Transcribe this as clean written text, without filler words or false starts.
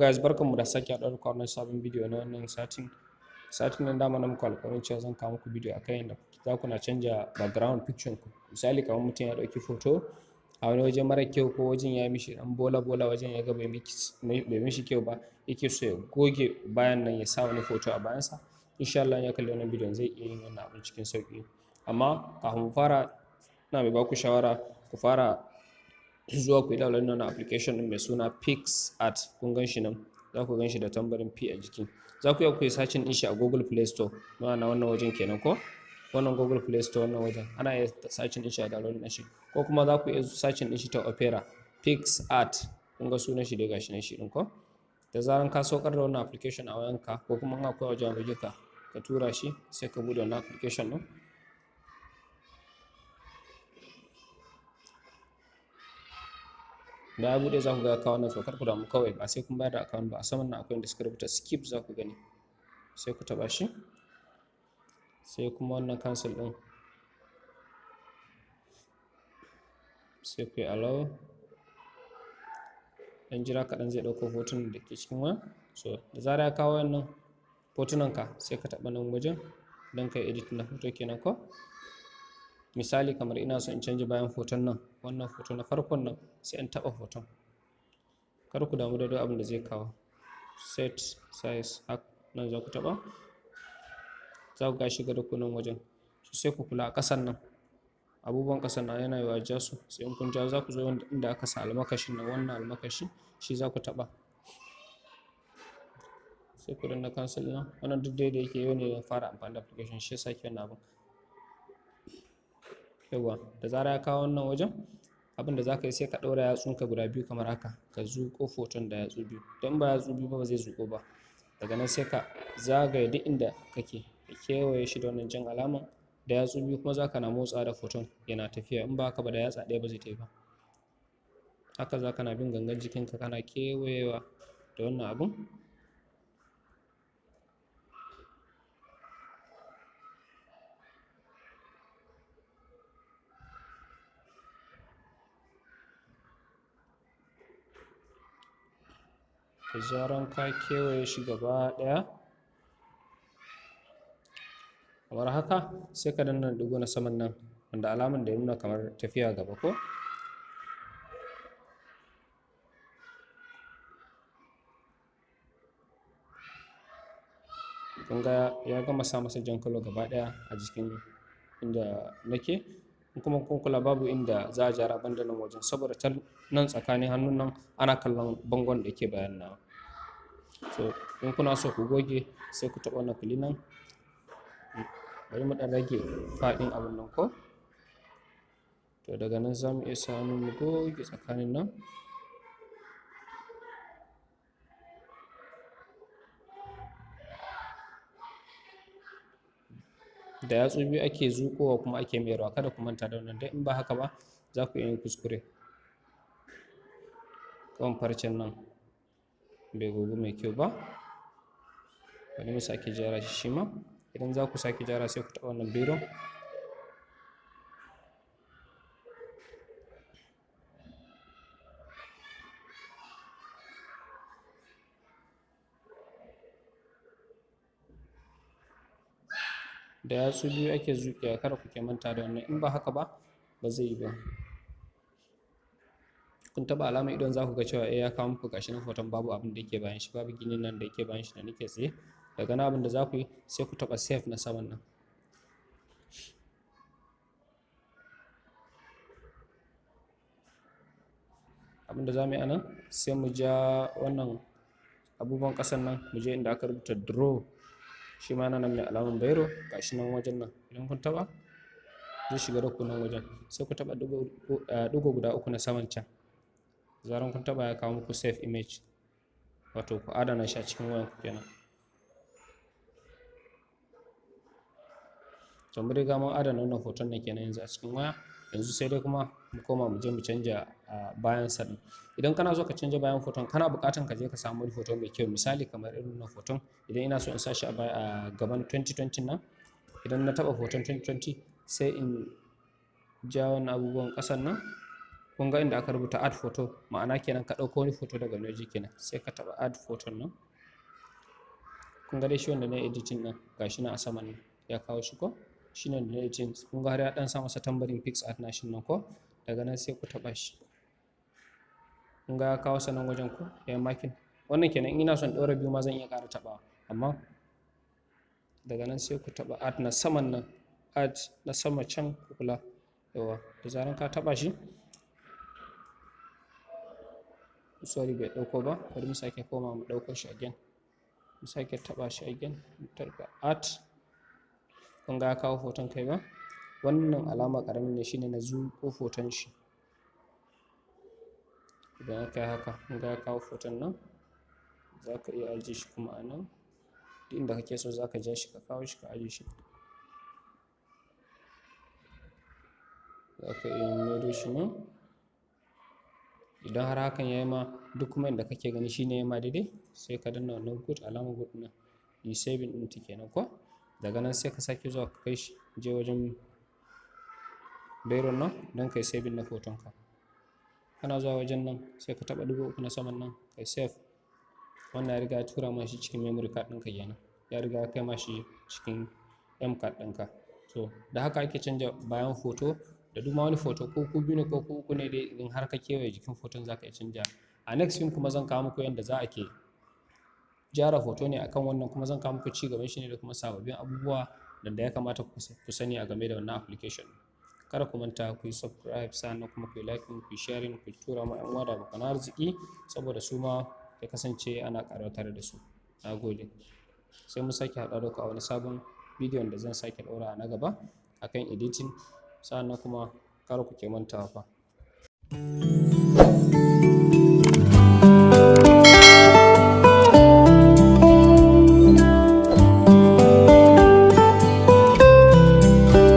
guys, barkanmu da sake haɗuwa da wannan sabon bidiyo na wannan satin nan dama na muku alƙawarin cewa zan kawo muku bidiyo akan yadda za ku na canja background picture ku. Misali kamar mutum ya ɗauki foto a wani waje mara kyau ko wajen ya mishi ɗan bola wajen ya ga bai mishi kyau ba, yake so ya goge bayan nan ya sa wani foto a bayansa. Insha Allah ya kalli wannan bidiyon zai iya yin wannan abin cikin sauƙi. Amma kafin mu fara, ina mai baku shawara ku fara zuwa ku yi download wannan application ɗin mai suna PicsArt. Kun gan shi nan, za ku gan shi da tambarin P a jiki. Za ku iya ku yi searching ɗin shi a Google Play Store, na wannan wajen kenan ko wannan Google Play Store wannan wajen ana iya searching ɗin shi a download ɗin shi, ko kuma za ku iya searching ɗin shi ta Opera PicsArt. Kun ga sunan shi dai gashi nan shi ɗin ko. Da zaran ka saukar da wannan application a wayanka ko kuma in akwai wajen wajeka ka tura shi sai ka buɗe wannan application ɗin. Da ya buɗe za ku ga account nan, so kar ku damu kawai ba sai kun bayar da account ba. A saman nan akwai inda suka rubuta skip za ku gani, sai ku taɓa shi, sai kuma wannan cancel ɗin sai ku yi allow. Dan jira kaɗan zai ɗauko hotunan da ke cikin waya. So da zarar ya kawo wannan hotunan ka sai ka taɓa nan wajen don ka yi edit na hoto kenan ko. Misali kamar ina so in canja bayan hoton nan, wannan hoto na farkon nan, sai in taɓa hoton. Kar ku damu da duk abin da zai kawo. Set size haka nan za ku taɓa, za ku ga shiga da ku nan wajen. Sai ku kula a ƙasan nan, abubuwan ƙasan nan yana yiwa ja su, sai in kun ja za ku zo inda aka sa almakashin nan, wannan almakashi shi za ku taɓa. Sai ku danna cancel nan. Wannan duk dai da yake yau ne fara amfani da application shi yasa ke wannan abin. Yawwa, da zarar ya kawo wannan wajen, abin da za ka yi sai ka ɗaura yatsunka guda biyu kamar haka, ka zuƙo foton da yatsu biyu. Don ba yatsu biyu ba zai zuƙo ba. Daga nan sai ka zagaye duk inda kake, ka kewaye shi da wannan jan alaman da yatsu biyu, kuma za ka na motsa da foton yana tafiya. In ba haka ba da yatsa ɗaya ba zai tafi ba. Haka za ka na bin gangan jikinka kana kewayewa da wannan abun. Da zaran ka kewaye shi gaba ɗaya kamar haka, sai ka danna ɗigo na saman nan wanda alaman da ya nuna kamar tafiya gaba ko. Kun ga ya gama sa masa jan kalo gaba ɗaya a jikin inda nake. Kuma kun kula babu inda za a jara banda nan wajen, saboda ta nan tsakanin hannun nan ana kallon bangon da ke bayan nawa. So in kuna so ku goge sai ku taɓa wannan fili nan. Bari mu ɗan rage faɗin abun nan ko. To daga nan za mu iya sa hannu mu goge tsakanin nan. Da yatsu biyu ake zuƙowa kuma ake mayarwa, kada ku manta da wannan, dan in ba haka ba za ku iya yin kuskure. Kan farcen nan bai gogu mai kyau ba, bari mu sake jara shi shi ma. Idan za ku sake jara sai ku taɓa wannan biro. Da yatsu biyu ake zuƙewa, kada ku ke manta da wannan. In ba haka ba ba zai yi ba. Kun taɓa alamar idon za ku ga cewa ya kawo muku gashi nan hoton babu abin da yake bayan shi, babu ginin nan da yake bayan shi da nake tsaye. Daga nan abin da za ku yi sai ku taɓa save na saman nan. Abin da za mu yi a nan sai mu ja wannan abubuwan ƙasan nan, mu je inda aka rubuta draw. Shi ma nan mai alaman bairo gashi nan wajen nan. Idan kun taɓa zai shiga da ku nan wajen, sai ku taɓa ɗigo guda uku na saman can. Zaran kun taɓa ya kawo muku save image, wato ku adana shi a cikin wayan ku kenan. To mun riga mun adana wannan hoton nan kenan yanzu a cikin waya. Yanzu sai dai kuma mu koma mu je mu canja bayan sa ɗin. Idan kana so ka canja bayan hoton, kana buƙatan ka je ka samu hoto mai kyau. Misali kamar irin wannan hoton, idan ina so in sa shi a gaban 2020 nan, idan na taɓa hoton 2020 sai in ja wannan abubuwan ƙasan nan, kun ga inda aka rubuta add photo, ma'ana kenan ka ɗauko wani photo daga wani waje kenan, sai ka taɓa add photo nan. Kun ga dai shi wanda na editing ɗin gashi nan a saman nan ya kawo shi ko, shi ne da na editing. Kun ga har ya ɗan sa masa tambarin PixArt na shi nan ko, daga nan sai ku taɓa shi. Kun ga ya kawo sa nan wajen ko, ya yi makin. Wannan kenan in ina son ɗora biyu ma zan iya ƙara taɓawa, amma daga nan sai ku taɓa add na saman nan, add na sama can ku kula. Yawa, da zaran ka taɓa shi, sorry bai ɗauko ba, bari mu sake koma mu ɗauko shi again. Mu sake taɓa shi again, mu taɓa add. Kun ga ya kawo hoton kai ba, wannan alama ƙaramin ne shine na zuƙo hoton shi. Idan aka yi haka, kun ga ya kawo hoton nan, za ka iya ajiye shi kuma a nan, duk inda kake so za ka ja shi ka kawo shi ka ajiye shi. Za ka iya maido shi nan. Idan har hakan ya yi ma duk kuma inda kake gani shi ne ya ma daidai, sai ka danna wannan good, alamar good nan, yi saving ɗin ta kenan ko. Daga nan sai ka sake zuwa ka kai shi je wajen Beiron nan don kai saving na hotonka. Kana zuwa wajen nan sai ka taɓa ɗigo uku na saman nan kai save. Wannan ya riga ya tura ma shi cikin memory card ɗinka kenan, ya riga ya kai ma shi cikin M card ɗinka. So da haka ake canja bayan hoto da duk ma wani hoto, ko ku biyu ne ko ku uku ne dai, idan har ka kewaye jikin hoton za ka iya canja. A next film kuma zan kawo muku yadda za a ke gyara hoto ne akan wannan, kuma zan kawo muku ci gaban shi ne da kuma sababbin abubuwa da ya kamata ku sani a game da wannan application. Kada ku manta ku yi subscribe, sannan kuma ku yi like, ku yi sharing, ku tura ma 'yan uwa da abokan arziki saboda su ma ya kasance ana ƙaruwa tare da su. Na gode. Sai mun sake haɗa da ku a wani sabon bidiyon da zan sake ɗaura na gaba akan editing, sannan kuma kada ku ke mantawa fa.